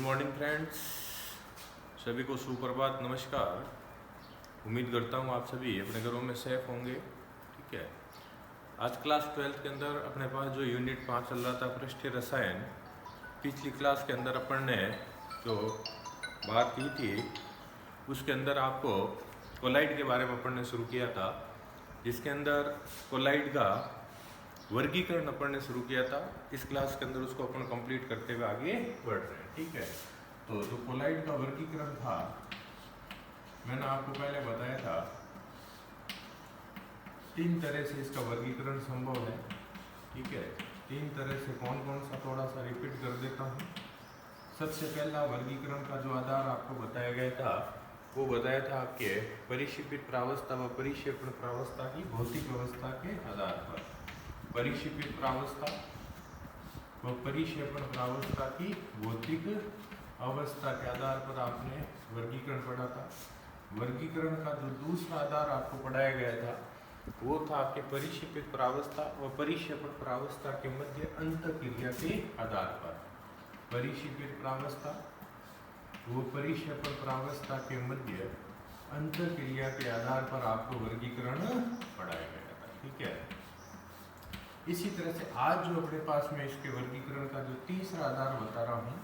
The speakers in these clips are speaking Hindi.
मॉर्निंग फ्रेंड्स, सभी को सुप्रभात, नमस्कार। उम्मीद करता हूँ आप सभी अपने घरों में सेफ होंगे। ठीक है, आज क्लास 12th के अंदर अपने पास जो यूनिट 5 चल रहा था पृष्ठीय रसायन, पिछली क्लास के अंदर अपन ने जो बात की थी उसके अंदर आपको कोलाइड के बारे में अपन ने शुरू किया था, जिसके अंदर कोलाइड का वर्गीकरण अपन ने शुरू किया था। इस क्लास के अंदर उसको अपन कंप्लीट करते हुए आगे बढ़ रहे हैं। ठीक है, तो जो कोलाइड का वर्गीकरण था मैंने आपको पहले बताया था, 3 तरह से इसका वर्गीकरण संभव है। ठीक है, 3 तरह से कौन कौन सा, थोड़ा सा रिपीट कर देता हूँ। सबसे पहला वर्गीकरण का जो आधार आपको बताया गया था वो बताया था आपके परिक्षेपित प्रावस्था व परिक्षेपण प्रावस्था की भौतिक अवस्था के आधार पर। परिक्षेपित प्रावस्था व परिक्षेपण प्रावस्था की भौतिक अवस्था के आधार पर आपने वर्गीकरण पढ़ा था। वर्गीकरण का जो दूसरा आधार आपको पढ़ाया गया था वो था आपके परिक्षेपित प्रावस्था व परिक्षेपण प्रावस्था के मध्य अंतःक्रिया के आधार पर। परिक्षेपित प्रावस्था वो परिक्षेपण प्रावस्था के मध्य अंतःक्रिया के आधार पर आपको वर्गीकरण पढ़ाया गया था। ठीक है, इसी तरह से आज जो अपने पास में इसके वर्गीकरण का जो तीसरा आधार बता रहा हूँ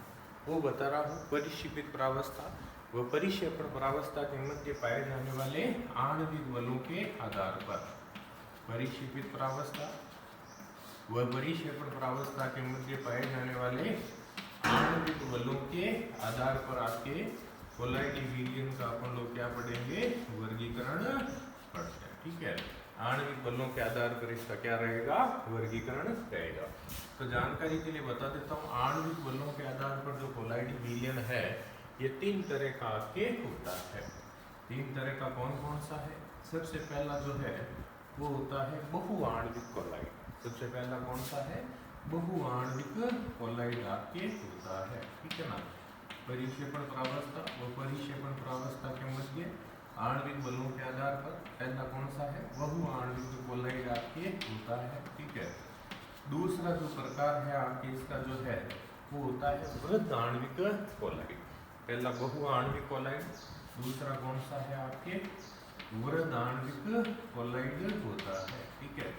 वो बता रहा हूँ परिक्षेपित प्रावस्था व परिक्षेपण प्रावस्था के मध्य पाए जाने वाले आणविक बलों के आधार पर। परिक्षेपित प्रावस्था व परिक्षेपण प्रावस्था के मध्य पाए जाने वाले आणविक बलों के आधार पर आपके कोलाइड विलयन का अपन लोग क्या पढ़ेंगे, वर्गीकरण पढ़ते हैं। ठीक है, आणविक बलों के आधार पर इसका क्या रहेगा, वर्गीकरण रहेगा। तो जानकारी के लिए बता देता हूँ, आणविक बलों के आधार पर जो कोलाइड विलयन है ये 3 तरह का आपके होता है। 3 तरह का कौन कौन सा है? सबसे पहला जो है वो होता है बहुआण्विक कोलाइड। सबसे पहला कौन सा है? बहुआण्विक कोलाइड आपके होता है। ठीक है ना, परिक्षेपण प्रावस्था व परिक्षेपण प्रावस्था के मध्य आणविक बलों के आधार पर पहला कौन सा है? बहुआण्विक कोलाइड आपके होता है। ठीक है, दूसरा जो प्रकार है आपके इसका जो है वो होता है वृहद आणविक कोलाइड। पहला बहुआण्विक कोलाइड, दूसरा कौन सा है आपके? वृहद आणविक कोलाइड होता है। ठीक है,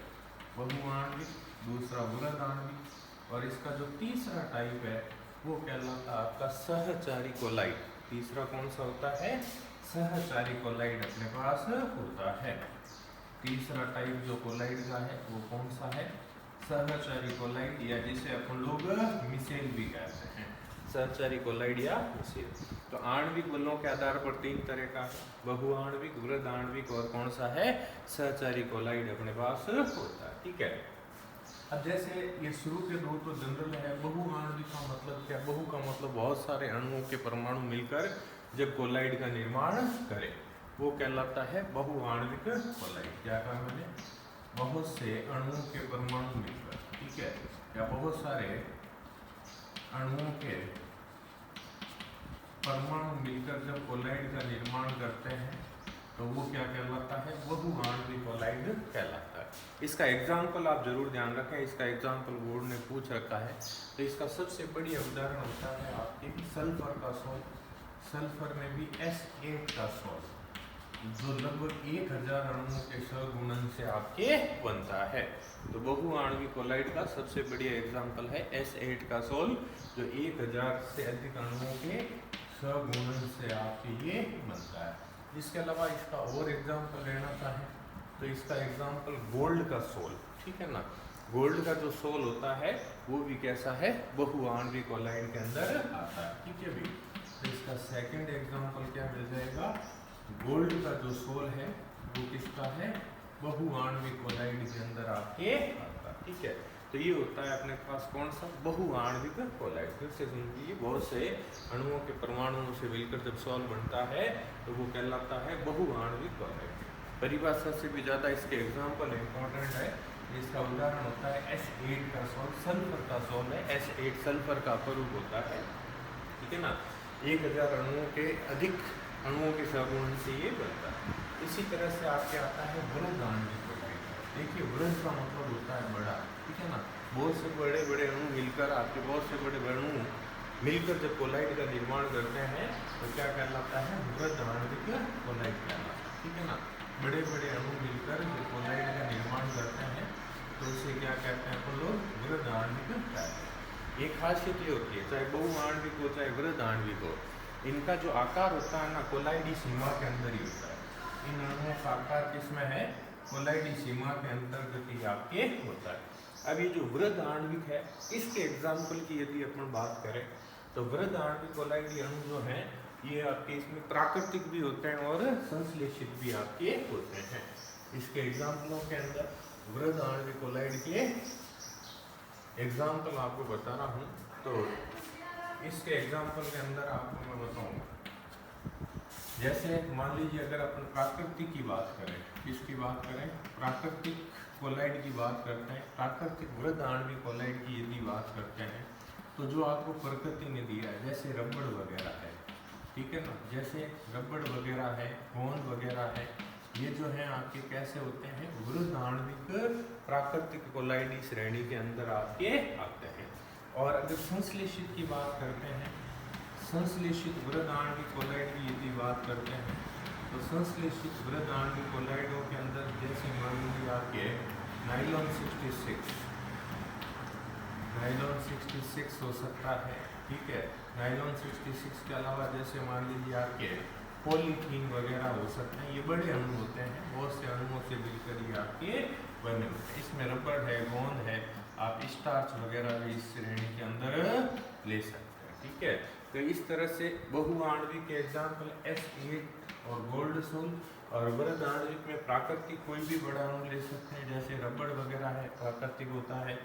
बहुआण्विक, दूसरा वृहद आणविक, और इसका जो तीसरा टाइप है वो कहलाता है आपका सहचारी कोलाइड। तीसरा कौन सा होता है? सहचारी कोलाइड अपने पास होता है। तीसरा टाइप जो कोलाइड का है वो कौन सा है? सहचारी कोलाइड, या जिसे अपन लोग मिसेल भी कहते हैं, सहचारी कोलाइड या मिसेल। तो आणविक बलों के आधार पर 3 तरह का बहुआण्विक, वृहद आणविक और कौन सा है? सहचारी कोलाइड अपने पास होता है। ठीक है, अब जैसे ये शुरू के 2 तो जनरल है। बहुआण्विक का मतलब क्या? बहु का मतलब बहुत सारे अणुओं के परमाणु मिलकर जब कोलाइड का निर्माण करें वो कहलाता है बहुआण्विक कोलाइड। क्या कहा मैंने? बहुत से अणुओं के परमाणु मिलकर, ठीक है, या बहुत सारे अणुओं के परमाणु मिलकर जब कोलाइड का निर्माण करते हैं तो वो क्या कहलाता है? बहुआण्विक कोलाइड कहलाता है। इसका एग्जाम्पल आप जरूर ध्यान रखें, इसका एग्जाम्पल बोर्ड ने पूछ रखा है। तो इसका सबसे बढ़िया उदाहरण होता है आपके सल्फर का सॉल्ट। सल्फर में भी S8 का सॉल्ट जो लगभग 1000 अणुओं के सहगुणन से आपके बनता है। तो बहुआण्विक कोलाइड का सबसे बढ़िया एग्जाम्पल है S8 का सॉल्ट जो 1000 से अधिक अणुओं के सहगुणन से आपके ये बनता है। इसके अलावा इसका और एग्जाम्पल लेना चाहें तो इसका एग्जाम्पल गोल्ड का सोल। ठीक है ना, गोल्ड का जो सोल होता है वो भी कैसा है? बहुआण्विक कोलाइड के अंदर आता है। ठीक है भी, तो इसका सेकंड एग्जाम्पल क्या मिल जाएगा? गोल्ड का जो सोल है वो किसका है? बहुआण्विक कोलाइड के अंदर आपके आता है। ठीक है, तो ये होता है अपने पास कौन सा? बहुआण्विक कोलाइड। फिर से सुन लीजिए, बहुत से अणुओं के परमाणुओं से मिलकर जब सॉल्ट बनता है तो वो कहलाता है बहुआण्विक कोलाइड। परिभाषा से भी ज़्यादा इसके एग्जाम्पल इम्पोर्टेंट है। इसका उदाहरण होता है S8 का सॉल्ट। सल्फर का सॉल्ट है, S8 सल्फर का अपरूप होता है। ठीक है ना, 1000 अणुओं के अधिक अणुओं के सहगुणन से ये बनता है। इसी तरह से आपके आता है वृहद आणविक कोलाइड। देखिए, वृहद का मतलब होता है बड़ा। ठीक है ना, बहुत से बड़े बड़े अणु मिलकर आपके बहुत से बड़े अणु मिलकर जब कोलाइड का निर्माण करते हैं तो क्या कहलाता है, वृहद आणविक कोलाइड कहलाता है। ठीक है ना, बड़े बड़े अणु मिलकर जब कोलाइड का निर्माण करते हैं तो उसे क्या कहते हैं अपन लोग, वृहद आणविक कहते हैं। एक खासियत ये होती है, चाहे बहुआण्विक हो चाहे वृहद आणविक हो, इनका जो आकार होता है ना कोलाइडी सीमा के अंदर ही होता है। इन अणुओं का आकार किसमें है, कोलाइडी सीमा के अंतर्गत ही आपके होता है। अब ये जो वृहद आणविक है इसके एग्जाम्पल की यदि अपन बात करें तो वृहद आणविक कोलाइडी अणु जो है ये आपके इसमें प्राकृतिक भी होते हैं और संश्लेषित भी आपके होते हैं। इसके एग्जाम्पलों के अंदर वृहद आणविक कोलाइड के एग्जाम्पल आपको बता रहा हूँ। तो इसके एग्जाम्पल के अंदर आपको मैं बताऊंगा, जैसे मान लीजिए अगर अपन प्राकृतिक की बात करें, किसकी बात करें, प्राकृतिक कोलाइड की बात करते हैं, प्राकृतिक वृहद आणविक कोलाइड की यदि बात करते हैं तो जो आपको प्रकृति ने दिया है जैसे रबड़ वगैरह है, ठीक है ना, जैसे रबड़ वगैरह है, गोंद वगैरह है, ये जो है आपके कैसे होते हैं, वृहद आणविक प्राकृतिक कोलाइडी श्रेणी के अंदर आपके आते हैं। और अगर संश्लेषित की बात करते हैं, संश्लेषित वृहद आणविक कोलाइड की यदि बात करते हैं तो संश्लेषित वृहद आणविक कोलाइडों के अंदर जैसे मान लीजिए आपके नाइलॉन 66 हो सकता है, ठीक है। नाइलॉन 66 के अलावा जैसे मान लीजिए आपके पॉलीथीन वगैरह हो सकते हैं, ये बड़े अणु होते हैं, बहुत से अणुओं से मिलकर ये आपके बने होते हैं। इसमें रबड़ है, गोंद है, आप स्टार्च वगैरह भी इस श्रेणी के अंदर ले सकते हैं, ठीक है। तो इस तरह से बहुआण्विक के एग्जाम्पल S8 और गोल्ड सोल्ट, और वृहद आणविक में प्राकृतिक कोई भी बड़ा अणु ले सकते हैं, जैसे रबड़ वगैरह है प्राकृतिक होता है,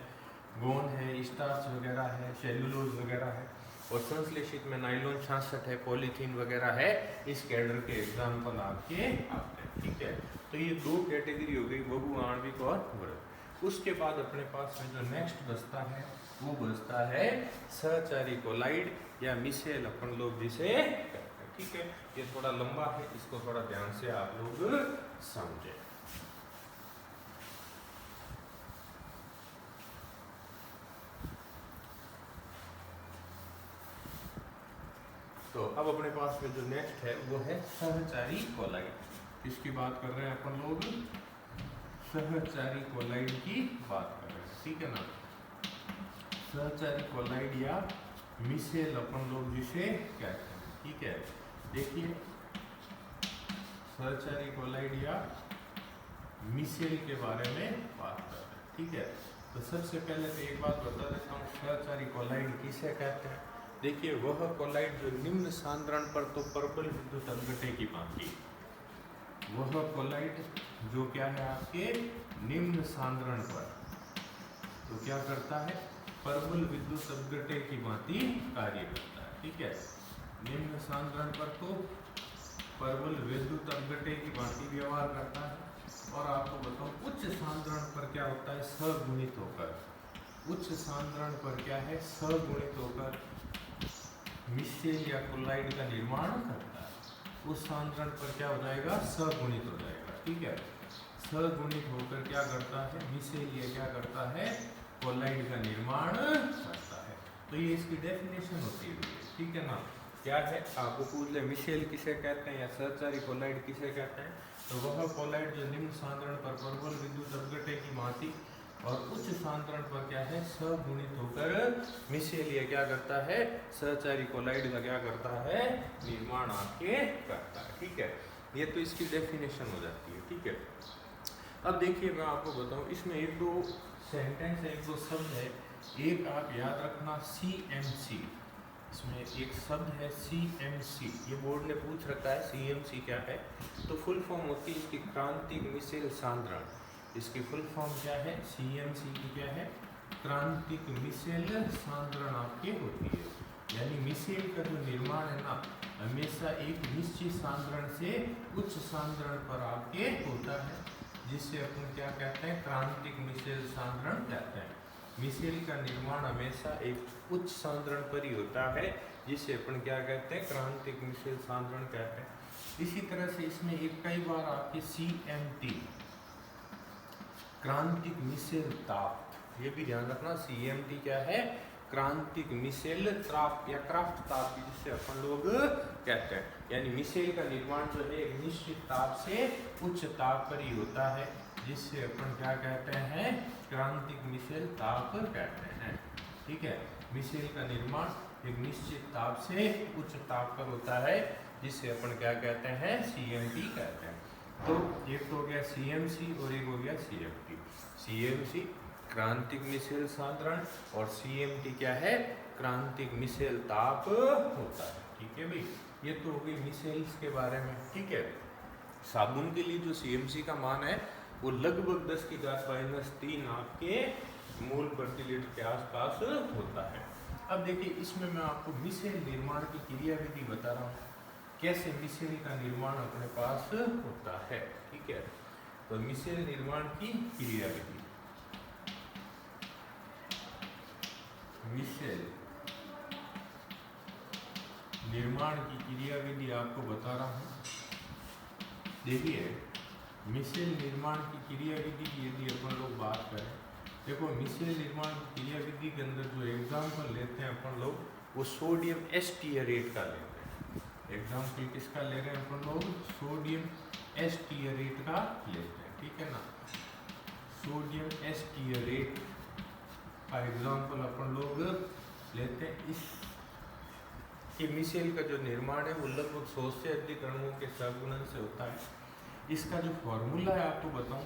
गोंद है, स्टार्च वगैरह है, सेल्यूलोज वगैरह है, और संश्लेषित में नाइलॉन 66 है, पॉलीथीन वगैरह है, इस कैडर के एग्जाम्पल आपके आते हैं, ठीक है। तो ये दो कैटेगरी हो गई, बहुआण्विक और वृहद। उसके बाद अपने पास में जो नेक्स्ट बचता है वो बचता है सहचारी कोलाइड या मिसेल अपन लोग जिसे कहते हैं, ठीक है। ये थोड़ा लंबा है, इसको थोड़ा ध्यान से आप लोग समझें। तो अब अपने पास में जो नेक्स्ट है वो है सहचारी कोलाइड। किसकी बात कर रहे हैं अपन लोग, सहचारी कोलाइड की बात कर रहे हैं, ठीक है ना। सहचारी कोलाइड या मिसेल अपन लोग जिसे कहते हैं, ठीक है। देखिए सहचारी कोलाइड या मिसेल के बारे में बात कर रहे हैं, ठीक है। तो सबसे पहले तो एक बात बता देता हूँ, सहचारी कोलाइड किसे कहते हैं। देखिए वह कोलाइड जो निम्न सांद्रण पर तो प्रबल विद्युत अपघटे की भांति, वह कोलाइड जो क्या है आपके निम्न सांद्रण पर तो क्या करता है, प्रबल विद्युत अपघटे की भांति कार्य करता है, ठीक है। निम्न सांद्रण पर तो प्रबल विद्युत अपघटे की भांति व्यवहार करता है। और आपको बताऊं उच्च सांद्रण पर क्या होता है, सगुणित होकर, उच्च सांद्रण पर क्या है, सगुणित होकर मिसेल या कोलाइड का निर्माण करता है। उस सांद्रण पर क्या हो जाएगा, सगुणित हो जाएगा, ठीक है। सगुणित होकर क्या करता है, मिसेल या क्या करता है, कोलाइड का निर्माण करता है। तो ये इसकी डेफिनेशन होती है, ठीक है ना। क्या है आपको पूछ ले, मिसेल किसे कहते हैं या सहचारी कोलाइड किसे कहते हैं। तो वह कोलाइड जो निम्न सांद्रण पर प्रबल विद्युत अपघटे की भांति और उच्च सांद्रण पर क्या है, सगुणित होकर मिसेल या क्या करता है, सहचारी कोलाइड का क्या करता है, निर्माण आपके करता है, ठीक है। ये तो इसकी डेफिनेशन हो जाती है, ठीक है। अब देखिए मैं आपको बताऊं, इसमें एक दो सेंटेंस है, एक दो शब्द है। एक आप याद रखना CMC, इसमें एक शब्द है CMC, ये बोर्ड ने पूछ रखा है CMC क्या है। तो फुल फॉर्म होती है इसकी क्रांतिक मिसेल सांद्रण। इसकी फुल फॉर्म क्या है, CMC की क्या है, क्रांतिक मिसेल सांद्रण आपकी होती है। यानी मिसेल का जो निर्माण है ना हमेशा एक निश्चित सांद्रण से उच्च सांद्रण पर आपके होता है, जिससे अपन क्या कहते हैं, क्रांतिक मिसेल सांद्रण कहते हैं। मिसेल का निर्माण हमेशा एक उच्च सांद्रण पर ही होता है, जिसे अपन क्या कहते हैं, क्रांतिक मिसेल सांद्रण कहते हैं। इसी तरह से इसमें एक कई बार आपके CMT, क्रांतिक मिसेल ताप, ये भी ध्यान रखना। CMT क्या है, क्रांतिक मिसेल ताप या क्राफ्ट ताप जिसे अपन लोग कहते हैं, यानी मिसेल का निर्माण जो है एक निश्चित ताप से उच्च ताप पर ही होता है, जिससे अपन क्या कहते हैं, क्रांतिक मिसेल ताप कहते हैं। ठीक है, मिसेल का निर्माण एक निश्चित ताप से उच्च ताप पर होता है, जिससे अपन क्या कहते हैं, CMT कहते हैं। तो एक तो हो गया CMC और एक हो गया CMT। CMC क्रांतिक मिसेल सांद्रण और CMT क्या है, क्रांतिक मिसेल ताप होता है। ठीक है भाई, ये तो हो गई मिसेल्स के बारे में। ठीक है, साबुन के लिए जो CMC का मान है वो लगभग 10⁻³ आपके मोल प्रति लीटर के आसपास होता है। अब देखिए, इसमें मैं आपको मिसेल निर्माण की क्रियाविधि बता रहा हूँ, कैसे मिसेल का निर्माण अपने पास होता है। ठीक है, तो मिसेल निर्माण की क्रियाविधि, मिसेल निर्माण की क्रियाविधि आपको बता रहा हूँ। देखिए, मिसेल निर्माण की क्रियाविधि की यदि अपन लोग बात करें, देखो मिसेल निर्माण की क्रियाविधि के अंदर जो एग्जाम्पल लेते हैं अपन लोग, वो सोडियम एस्टियरेट का लेते हैं। एग्जाम्पल किसका ले रहे हैं अपन लोग, सोडियम एस्टियरेट का लेते हैं। ठीक है ना, सोडियम एस्टियरेट का एग्जाम्पल अपन लोग लेते हैं। इस कि मिसेल का जो निर्माण है वो लगभग 100 से अधिक अणुओं के सहगुणन से होता है। इसका जो फॉर्मूला है आपको बताऊं,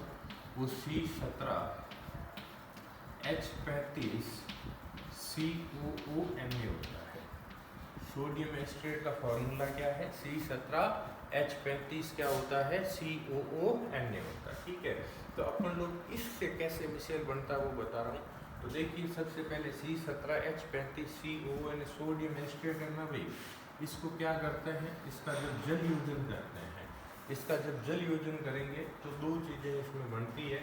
वो C17H35COONA होता है। सोडियम एस्टेरेट का फॉर्मूला क्या है, C17H35 क्या होता है, COONA होता है। ठीक है, तो अपन लोग इससे कैसे मिसेल बनता है वो बता रहा हूँ। तो देखिए, सबसे पहले C17H35COONA सोडियम एस्टेरेट है ना भाई, इसको क्या करते हैं, इसका जब जल योजन करते हैं, इसका जब जल योजन करेंगे तो दो चीज़ें इसमें बनती है।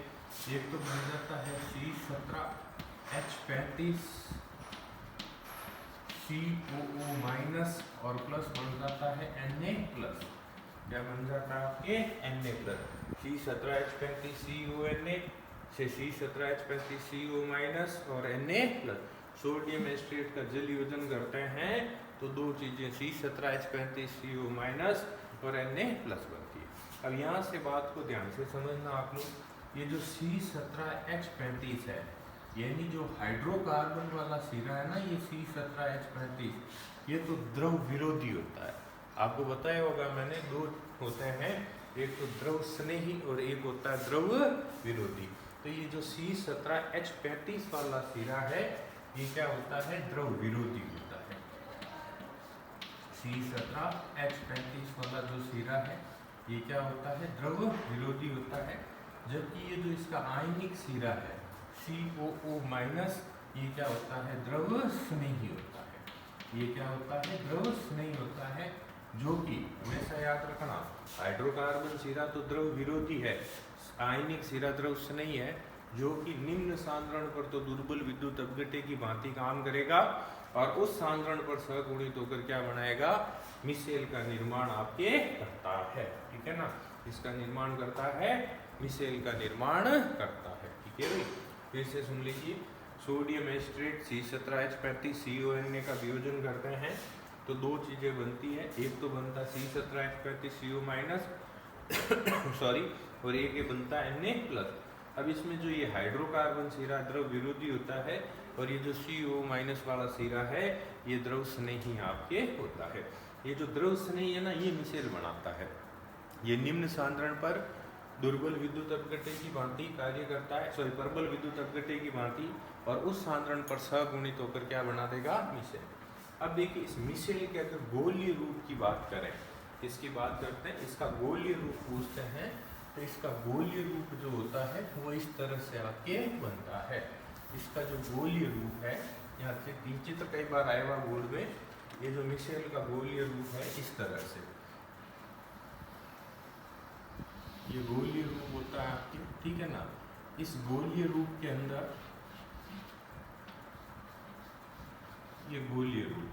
एक तो बन जाता है C17H35COO- और प्लस बन जाता है Na+। क्या बन जाता है आपके, Na+। C17H35CONA से C17H35CO- और Na+। सोडियम एस्टेरेट का जल योजन करते हैं तो दो चीज़ें C17H35CO- और Na+ बनती है। अब यहाँ से बात को ध्यान से समझना आप लोग, ये जो C17H35 है, यानी जो हाइड्रोकार्बन वाला सिरा है ना, ये C17H35, ये तो द्रव विरोधी होता है। आपको बताया होगा मैंने, दो होते हैं, एक तो द्रव स्नेही और एक होता है द्रव विरोधी। तो ये जो C17H35 वाला सिरा है, ये क्या होता है, द्रव विरोधी होता है। C17H35 वाला जो सिरा है, ये क्या होता है, द्रव विरोधी होता है। जबकि ये जो इसका आयनिक सिरा है COO-, ये क्या होता है, द्रव स्नेही होता है। ये क्या होता है, द्रव स्नेही होता है, जो कि हमेशा याद रखना, हाइड्रोकार्बन सिरा तो द्रव विरोधी है, आयनिक सिरा द्रव स्नेही है, जो कि निम्न सांद्रण पर तो दुर्बल विद्युत अपघट्य की भांति काम करेगा और उस सांद्रण पर सहगुणित होकर क्या बनाएगा, मिसेल का निर्माण आपके करता है। ठीक है ना, इसका निर्माण करता है, मिसेल का निर्माण करता है। ठीक है भाई, फिर से सुन लीजिए, सोडियम एस्टेरेट C17H35CONA का वियोजन करते हैं तो दो चीज़ें बनती है, एक तो बनता है C17H35CO- सॉरी, और एक ये बनता है Na+। अब इसमें जो ये हाइड्रोकार्बन सिरा द्रव विरोधी होता है और ये जो CO- वाला सिरा है, ये द्रव स्नेही आपके होता है। ये जो द्रव स्नेही है ना, ये मिसेल बनाता है। ये निम्न सांद्रण पर दुर्बल विद्युत अपघट्य की भांति कार्य करता है, सॉरी प्रबल विद्युत अपघट्य की भांति, और उस सांद्रण पर सहगुणित होकर क्या बना देगा, मिसेल। अब देखिए, इस मिसेल के अगर गोलीय रूप की बात करें, इसकी बात करते हैं, इसका गोलीय रूप पूछते हैं, तो इसका गोलीय रूप जो होता है वो इस तरह से आपके बनता है। इसका जो गोलीय रूप है, यहाँ से चित्र कई बार आया हुआ बोर्ड में, ये जो मिसेल का गोलीय रूप है इस तरह से, ये गोलीय रूप होता है आपके। ठीक है ना, इस गोलीय रूप के अंदर ये गोलीय रूप,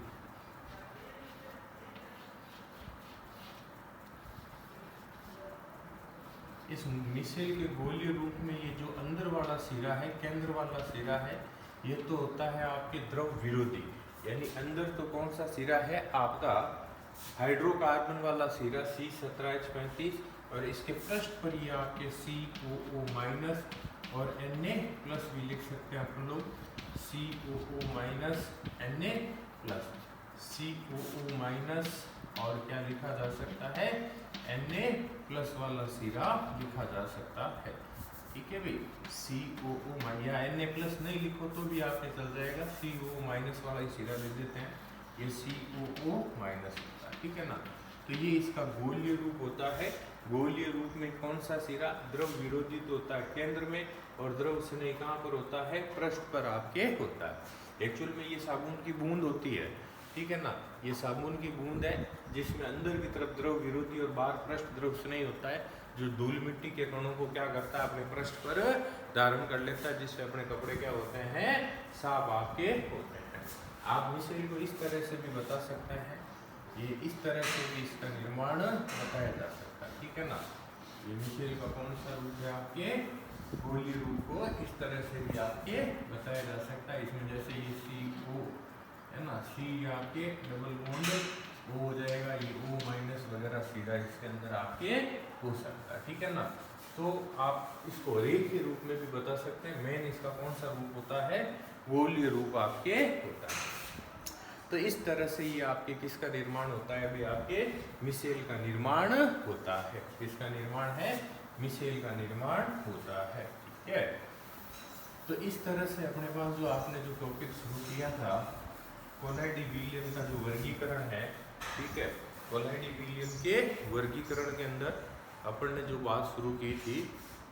इस मिसेल के गोलीय रूप में ये जो अंदर वाला सिरा है, केंद्र वाला सिरा है, ये तो होता है आपके द्रव विरोधी, यानी अंदर तो कौन सा सिरा है आपका हाइड्रोकार्बन वाला सिरा C17H35 और इसके पृष्ठ पर ये आपके COO माइनस और Na प्लस भी लिख सकते हैं अपन लोग, COO minus Na plus COO minus और क्या लिखा जा सकता है Na प्लस वाला सिरा लिखा जा सकता है। ठीक है भाई, COO या Na प्लस नहीं लिखो तो भी आपने चल जाएगा, COO माइनस वाला ही सिरा ले देते हैं, ये COO माइनस होता है। ठीक है ना, तो ये इसका गोलीय रूप होता है। गोलीय रूप में कौन सा सिरा द्रव विरोधी तो होता है केंद्र में और द्रव स्नेही कहाँ पर होता है, पृष्ठ पर आपके होता है। एक्चुअल में ये साबुन की बूंद होती है, ठीक है ना, ये साबुन की बूंद है जिसमें अंदर की तरफ द्रव विरोधी और बाहर पृष्ठ द्रव स्नेही होता है, जो धूल मिट्टी के कणों को क्या करता है अपने पृष्ठ पर धारण कर लेता है, जिससे अपने कपड़े क्या होते हैं साफ आपके होते हैं। आप मिश्री को इस तरह से भी बता सकते हैं, ये इस तरह से भी इसका निर्माण बताया जा सकता है। ठीक है ना, ये मिश्री का कौन सा रूप है आपके गोलीय रूप को इस तरह से भी आपके बताया जा सकता है। इसमें जैसे ये CO है ना, C आपके डबल बॉन्ड O हो जाएगा, ये O माइनस वगैरह सीधा इसके अंदर आपके हो सकता है। ठीक है ना, तो आप इसको रेखीय रूप में भी बता सकते हैं। मेन इसका कौन सा रूप होता है, गोलीय रूप आपके होता है। तो इस तरह से ये आपके किसका निर्माण होता है, अभी आपके मिसेल का निर्माण होता है। किसका निर्माण है, मिसेल का निर्माण होता है। ठीक है, तो इस तरह से अपने पास जो आपने जो टॉपिक शुरू किया था कोलाइडी विलियम का जो वर्गीकरण है, ठीक है, कोलाइडी विलियम के वर्गीकरण के अंदर अपन ने जो बात शुरू की थी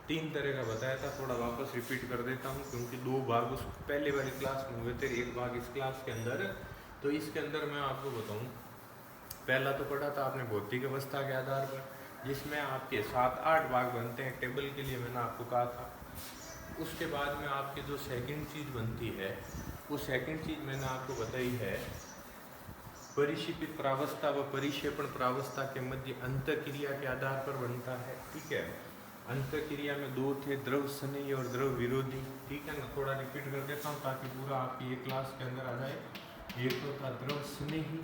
3 तरह का बताया था। थोड़ा वापस रिपीट कर देता हूँ क्योंकि 2 भाग उस पहले वाली क्लास में हुए थे, 1 भाग इस क्लास के अंदर। तो इसके अंदर मैं आपको बताऊँ, पहला तो पढ़ा था आपने भौतिक अवस्था के आधार पर, जिसमें आपके 7-8 भाग बनते हैं टेबल के लिए, मैंने आपको कहा था। उसके बाद में आपके जो सेकंड चीज़ बनती है, वो सेकंड चीज़ मैंने आपको बताई है परिक्षेपित प्रावस्था व परिक्षेपण प्रावस्था के मध्य अंतःक्रिया के आधार पर बनता है। ठीक है, अंतःक्रिया में 2 थे, द्रव स्नेही और द्रव विरोधी। ठीक है ना, थोड़ा रिपीट कर देता हूँ ताकि पूरा आपकी ये क्लास के अंदर आ जाए। एक तो था द्रव स्नेही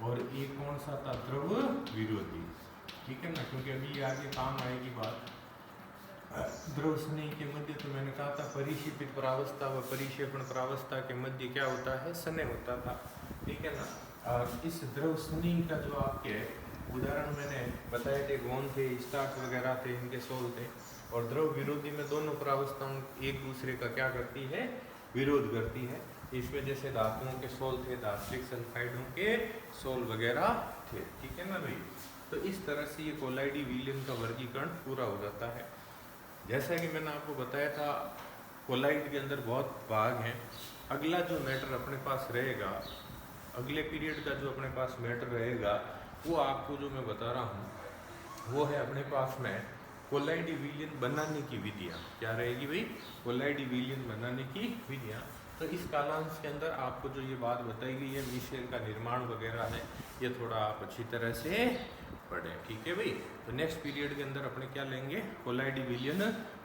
और एक कौन सा था, द्रव विरोधी। ठीक है ना, क्योंकि अभी आगे काम आएगी बात। द्रव स्नेही के मध्य तो मैंने कहा था परिक्षेपित प्रावस्था व परिक्षेपण प्रावस्था के मध्य क्या होता है, स्नेह होता था। ठीक है ना, और इस द्रव स्नेही का जो आपके उदाहरण मैंने बताए थे, गोंद थे, स्टार्च वगैरह थे, इनके सोल थे। और द्रव विरोधी में दोनों प्रावस्थाओं एक दूसरे का क्या करती है, विरोध करती है। इसमें जैसे धातुओं के सोल थे, धात्विक सल्फाइडों के सोल वगैरह थे। ठीक है ना भाई, तो इस तरह से ये कोलाइडी विलियम का वर्गीकरण पूरा हो जाता है। जैसा कि मैंने आपको बताया था कोलाइड के अंदर बहुत भाग हैं। अगला जो मैटर अपने पास रहेगा, अगले पीरियड का जो अपने पास मैटर रहेगा, वो आपको जो मैं बता रहा हूँ वो है अपने पास में कोलाइडी विलियन बनाने की विधियाँ। क्या रहेगी भाई, कोलाइडी विलियन बनाने की विधियाँ। तो इस कालांश के अंदर आपको जो ये बात बताई गई है मिशेल का निर्माण वगैरह है, ये थोड़ा आप अच्छी तरह से पढ़ें। ठीक है भाई, तो नेक्स्ट पीरियड के अंदर अपने क्या लेंगे, कोलाइडी विलियन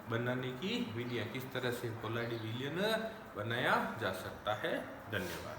बनाने की विधियाँ, किस तरह से कोलाइडी विलियन बनाया जा सकता है। धन्यवाद।